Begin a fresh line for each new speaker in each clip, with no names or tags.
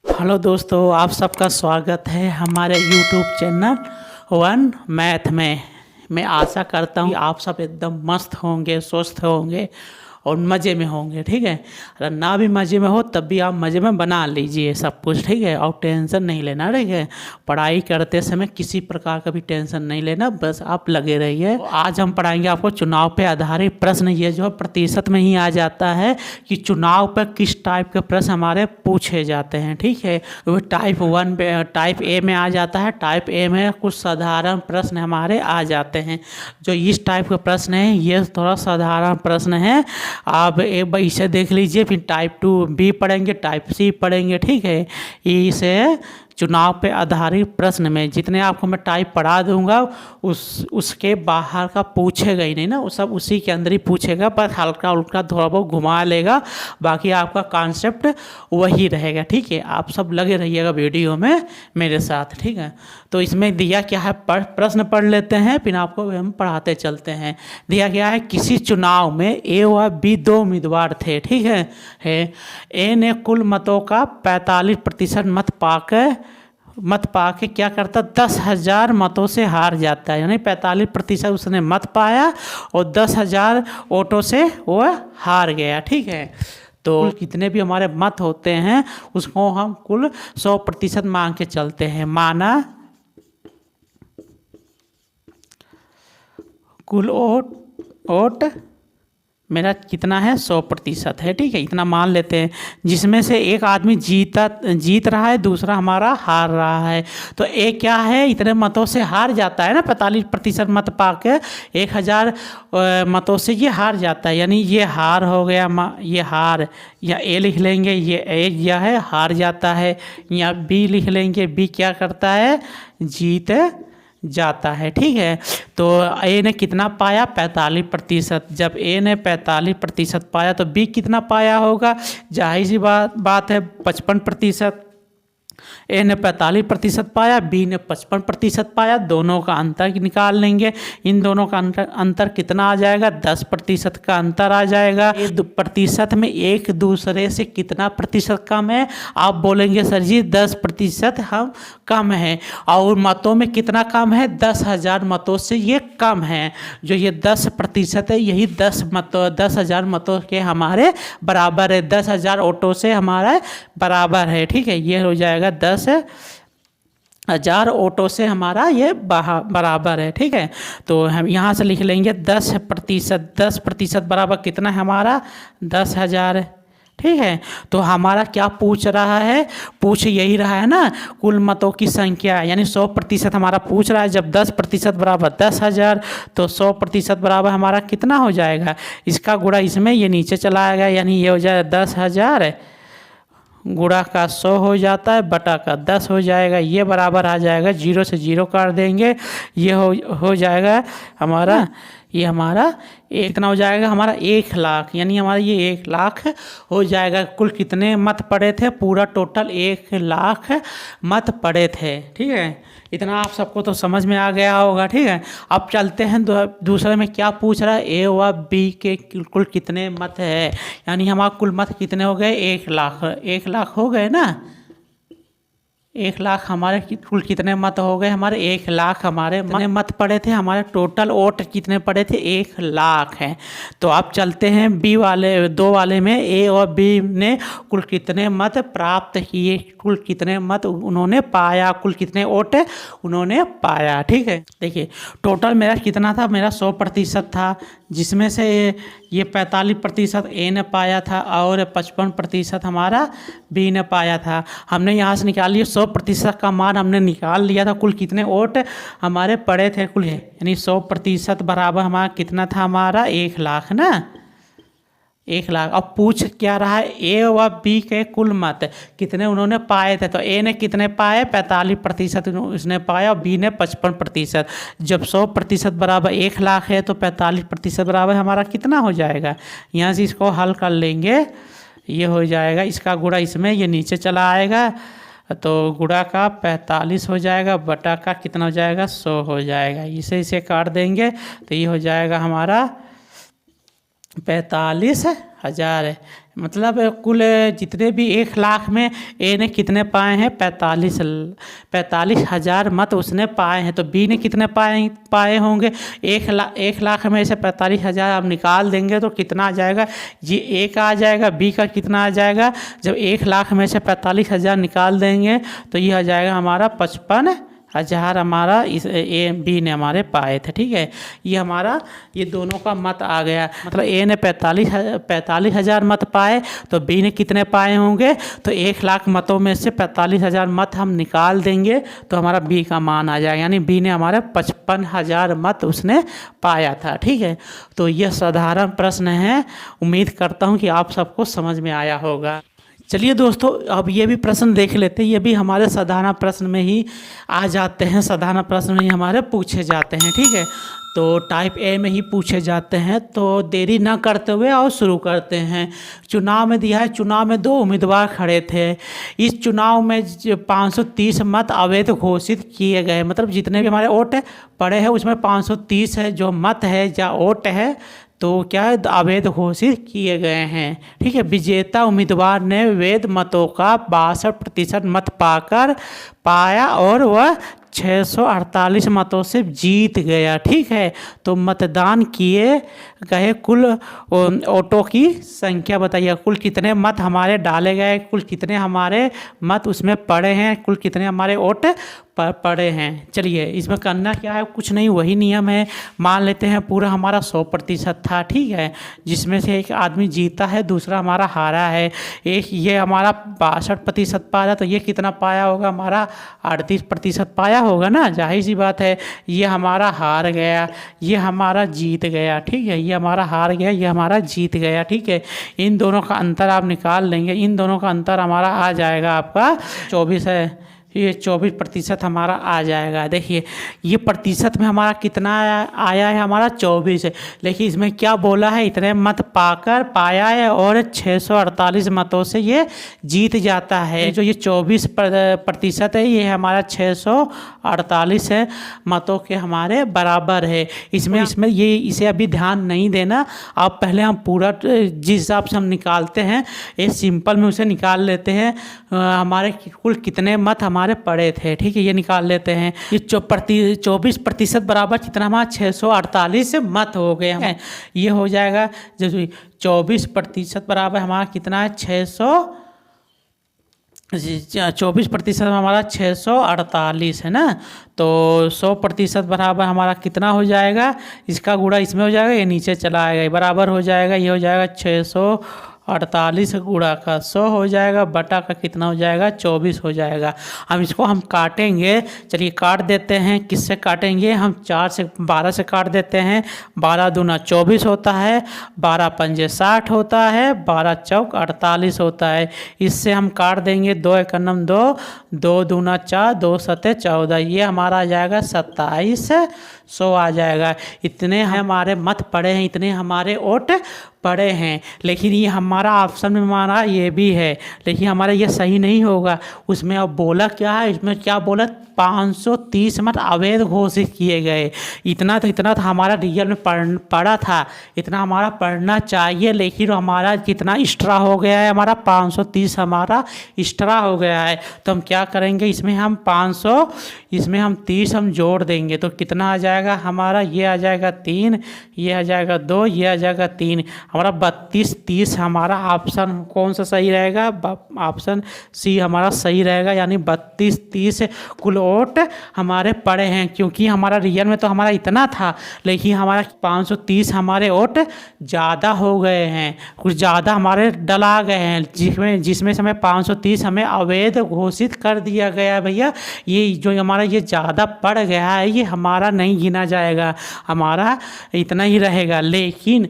Hello दोस्तों, आप सबका स्वागत है हमारे यूट्यूब चैनल वन मैथ में। मैं आशा करता हूँ कि आप सब एकदम मस्त होंगे, स्वस्थ होंगे और मज़े में होंगे। ठीक है, अगर ना भी मज़े में हो तब भी आप मज़े में बना लीजिए सब कुछ। ठीक है, और टेंशन नहीं लेना। ठीक है, पढ़ाई करते समय किसी प्रकार का भी टेंशन नहीं लेना, बस आप लगे रहिए। तो आज हम पढ़ाएंगे आपको चुनाव पे आधारित प्रश्न। ये जो प्रतिशत में ही आ जाता है कि चुनाव पर किस टाइप के प्रश्न हमारे पूछे जाते हैं। ठीक है, वो टाइप 1 पे, टाइप ए में आ जाता है। टाइप ए में कुछ साधारण प्रश्न हमारे आ जाते हैं। जो इस टाइप के प्रश्न हैं ये थोड़ा साधारण प्रश्न है। आप एक बार इसे देख लीजिए, फिर टाइप 2 बी पढ़ेंगे, टाइप सी पढ़ेंगे। ठीक है, इसे चुनाव पे आधारित प्रश्न में जितने आपको मैं टाइप पढ़ा दूंगा उसके बाहर का पूछेगा ही नहीं ना, वो सब उसी के अंदर ही पूछेगा, पर हल्का उल्का थोड़ा बहुत घुमा लेगा, बाकी आपका कॉन्सेप्ट वही रहेगा। ठीक है, आप सब लगे रहिएगा वीडियो में मेरे साथ। ठीक है, तो इसमें दिया क्या है, प्रश्न पढ़ लेते हैं, फिर आपको हम पढ़ाते चलते हैं। दिया गया है किसी चुनाव में ए व बी दो उम्मीदवार थे। ठीक है, ए ने कुल मतों का 45% मत पाके क्या करता, 10,000 मतों से हार जाता है। यानी 45% उसने मत पाया और 10,000 वोटों से वो हार गया। ठीक है, तो कितने भी हमारे मत होते हैं उसको हम कुल 100% मान के चलते हैं। माना कुल वोट मेरा कितना है, 100% है। ठीक है, इतना मान लेते हैं, जिसमें से एक आदमी जीत रहा है, दूसरा हमारा हार रहा है। तो एक क्या है, इतने मतों से हार जाता है ना, 45% मत पाके 1,000 मतों से ये हार जाता है। यानी ये हार हो गया, ये हार, या ए लिख लेंगे, ये ए या है हार जाता है, या बी लिख लेंगे, बी क्या करता है, जीत जाता है। ठीक है, तो ए ने कितना पाया, 45%। जब ए ने 45% पाया तो बी कितना पाया होगा, जाहिर सी बात है 55%। ए ने 45% पाया, बी ने 55% पाया, दोनों का अंतर निकाल लेंगे। इन दोनों का अंतर कितना आ जाएगा, 10% का अंतर आ जाएगा। ये प्रतिशत में एक दूसरे से कितना प्रतिशत कम है, आप बोलेंगे सर जी 10% हम कम है। और मतों में कितना कम है, 10,000 मतों से ये कम है। जो ये 10% है यही 10,000 मतों के हमारे बराबर है, 10,000 वोटों से हमारा बराबर है। ठीक है, ये हो जाएगा 10,000 वोटों से हमारा ये बराबर है। ठीक है, तो हम यहाँ से लिख लेंगे 10%। 10% बराबर कितना है हमारा, 10,000। ठीक है, तो हमारा क्या पूछ रहा है, पूछ यही रहा है ना, कुल मतों की संख्या, यानी 100% हमारा पूछ रहा है। जब 10% बराबर 10,000 तो 100% बराबर हमारा कितना हो जाएगा, इसका गुणा इसमें, ये नीचे चला आएगा, यानी ये हो जाएगा 10,000 गुणा का 100 हो जाता है, बटा का 10 हो जाएगा। ये बराबर आ जाएगा, 0 से 0 काट देंगे, ये हो जाएगा हमारा, ये हमारा इतना हो जाएगा हमारा 1,00,000। यानी हमारा ये 1,00,000 हो जाएगा। कुल कितने मत पड़े थे, पूरा टोटल 1,00,000 मत पड़े थे। ठीक है, इतना आप सबको तो समझ में आ गया होगा। ठीक है, अब चलते हैं दूसरे में क्या पूछ रहा है, ए व बी के कुल कितने मत है। यानी हमारा कुल मत कितने हो गए, 1,00,000। 1,00,000 हो गए ना, 1,00,000 हमारे कुल कितने मत हो गए, हमारे 1,00,000 हमारे मत पड़े थे। हमारे टोटल वोट कितने पड़े थे, 1,00,000 हैं। तो आप चलते हैं बी वाले, 2 वाले में, ए और बी ने कुल कितने मत प्राप्त किए, कुल कितने मत उन्होंने पाया, कुल कितने वोट उन्होंने पाया। ठीक है, देखिए टोटल मेरा कितना था, मेरा 100% था, जिसमें से ये 45% ए ने पाया था और 55% हमारा बी ने पाया था। हमने यहाँ से निकाल लिया 100% का मान हमने निकाल लिया था। कुल कितने वोट हमारे पड़े थे, कुल यानी 100% बराबर हमारा कितना था, हमारा 1,00,000 ना, 1,00,000। अब पूछ क्या रहा है, ए व बी के कुल मत कितने उन्होंने पाए थे। तो ए ने कितने पाए, 45% उसने पाया, और बी ने 55%। जब 100% बराबर 1,00,000 है तो 45% बराबर हमारा कितना हो जाएगा, यहाँ से इसको हल कर लेंगे, ये हो जाएगा, इसका गुणा इसमें, ये नीचे चला आएगा, तो गुणा का 45 हो जाएगा, बटा का कितना हो जाएगा, 100 हो जाएगा। इसे काट देंगे तो ये हो जाएगा हमारा 45,000 है। मतलब कुल जितने भी 1 लाख में ए ने कितने पाए हैं, 45,000 मत उसने पाए हैं। तो बी ने कितने पाए होंगे, 1 लाख में से 45,000 आप निकाल देंगे तो कितना आ जाएगा, ये ए का आ जाएगा, बी का कितना आ जाएगा। जब 1 लाख में से 45,000 निकाल देंगे तो ये आ जाएगा हमारा 55,000 हमारा इस ए बी ने हमारे पाए थे। ठीक है, ये हमारा ये दोनों का मत आ गया। मतलब ए ने 45,000 मत पाए तो बी ने कितने पाए होंगे, तो 1 लाख मतों में से 45,000 मत हम निकाल देंगे तो हमारा बी का मान आ जाएगा, यानी बी ने हमारे 55,000 मत उसने पाया था। ठीक है, तो यह साधारण प्रश्न है, उम्मीद करता हूँ कि आप सबको समझ में आया होगा। चलिए दोस्तों, अब ये भी प्रश्न देख लेते हैं। ये भी हमारे साधारण प्रश्न में ही आ जाते हैं, साधारण प्रश्न में ही हमारे पूछे जाते हैं। ठीक है, तो टाइप ए में ही पूछे जाते हैं। तो देरी ना करते हुए और शुरू करते हैं। चुनाव में दिया है, चुनाव में 2 उम्मीदवार खड़े थे। इस चुनाव में 530 मत अवैध घोषित किए गए। मतलब जितने भी हमारे वोट पड़े हैं उसमें 530 है जो मत है या वोट है तो क्या है, अवैध घोषित किए गए हैं। ठीक है, विजेता उम्मीदवार ने वैध मतों का 62% मत पाया और वह 648 मतों से जीत गया। ठीक है, तो मतदान किए गए कुल वोटों की संख्या बताइए। कुल कितने मत हमारे डाले गए, कुल कितने हमारे मत उसमें पड़े हैं, कुल कितने हमारे वोट पड़े हैं। चलिए, इसमें करना क्या है, कुछ नहीं, वही नियम है। मान लेते हैं पूरा हमारा 100% था। ठीक है, जिसमें से एक आदमी जीता है, दूसरा हमारा हारा है। एक ये हमारा 62% पाया तो ये कितना पाया होगा, हमारा 38% पाया होगा ना, जाहिर सी बात है। ये हमारा हार गया, ये हमारा जीत गया। ठीक है, ये हमारा हार गया, ये हमारा जीत गया। ठीक है, इन दोनों का अंतर आप निकाल लेंगे। इन दोनों का अंतर हमारा आ जाएगा आपका 24 है, ये 24% हमारा आ जाएगा। देखिए, ये प्रतिशत में हमारा कितना आया है, हमारा 24 है। लेकिन इसमें क्या बोला है, इतने मत पाया है और 648 मतों से ये जीत जाता है। जो ये 24% है ये हमारा 648 है मतों के हमारे बराबर है। इसमें ये इसे अभी ध्यान नहीं देना। आप पहले हम पूरा जिस हिसाब से हम निकालते हैं, ये सिंपल में उसे निकाल लेते हैं। हमारे कुल कितने मत हमारे पड़े थे। ठीक है, ये निकाल लेते हैं। ये 24% बराबर कितना हमारा 648 मत हो गए हैं। ये हो जाएगा जैसे 24% बराबर हमारा कितना है, 24% हमारा 648 है ना। तो 100% बराबर हमारा कितना हो जाएगा, इसका गुणा इसमें हो जाएगा, ये नीचे चला आएगा, बराबर हो जाएगा। ये हो जाएगा 648 गुणा का 100 हो जाएगा, बटा का कितना हो जाएगा, 24 हो जाएगा। हम इसको हम काटेंगे। चलिए काट देते हैं। किससे काटेंगे हम, 4 से 12 से काट देते हैं। 12 दूना 24 होता है, 12 पंजे 60 होता है, 12 चौक 48 होता है। इससे हम काट देंगे। 2 एकम 2, 2 दूना 4, 2 सते 14, ये हमारा आ जाएगा 2700 आ जाएगा। इतने हमारे मत पड़े हैं, इतने हमारे वोट पड़े हैं। लेकिन ये हमारा ऑप्शन में हमारा ये भी है, लेकिन हमारा ये सही नहीं होगा। उसमें अब बोला क्या है, इसमें क्या बोला, 530 मत अवैध घोषित किए गए। इतना तो हमारा रियल में पड़ा था, इतना हमारा पढ़ना चाहिए। लेकिन हमारा कितना एक्स्ट्रा हो गया है, हमारा 530 हमारा एक्स्ट्रा हो गया है। तो हम क्या करेंगे, इसमें हम 500, इसमें हम 30 हम जोड़ देंगे तो कितना आ जाएगा हमारा, ये आ जाएगा 3, ये आ जाएगा 2, ये आ जाएगा 3, हमारा 32-30 हमारा ऑप्शन कौन सा सही रहेगा, ऑप्शन सी हमारा सही रहेगा। यानी 32-30 कुल वोट हमारे पड़े हैं। क्योंकि हमारा रियल में तो हमारा इतना था, लेकिन हमारा 530 हमारे वोट ज़्यादा हो गए हैं, कुछ ज़्यादा हमारे डला गए हैं, जिसमें से हमें 530 हमें अवैध घोषित कर दिया गया है। भैया ये जो हमारा ये ज़्यादा पड़ गया है, ये हमारा नहीं गिना जाएगा, हमारा इतना ही रहेगा। लेकिन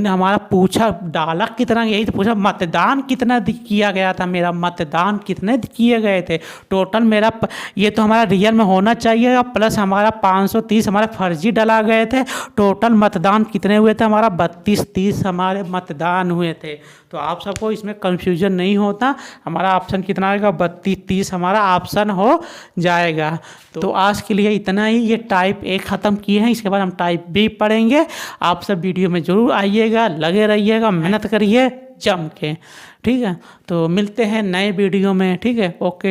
हमारा पूछा डाला कितना, यही तो पूछा मतदान कितना किया गया था, मेरा मतदान कितने किए गए थे टोटल मेरा, ये तो हमारा रियल में होना चाहिए। प्लस हमारा 530 हमारा फर्जी डला गए थे। टोटल मतदान कितने हुए थे, हमारा 32-30 हमारे मतदान हुए थे। तो आप सबको इसमें कंफ्यूजन नहीं होता, हमारा ऑप्शन कितना आएगा, 32-30 हमारा ऑप्शन हो जाएगा। तो आज के लिए इतना ही। ये टाइप ए ख़त्म किए हैं, इसके बाद हम टाइप बी पढ़ेंगे। आप सब वीडियो में ज़रूर आइएगा, लगे रहिएगा, मेहनत करिए। जम के। ठीक है, तो मिलते हैं नए वीडियो में। ठीक है, ओके।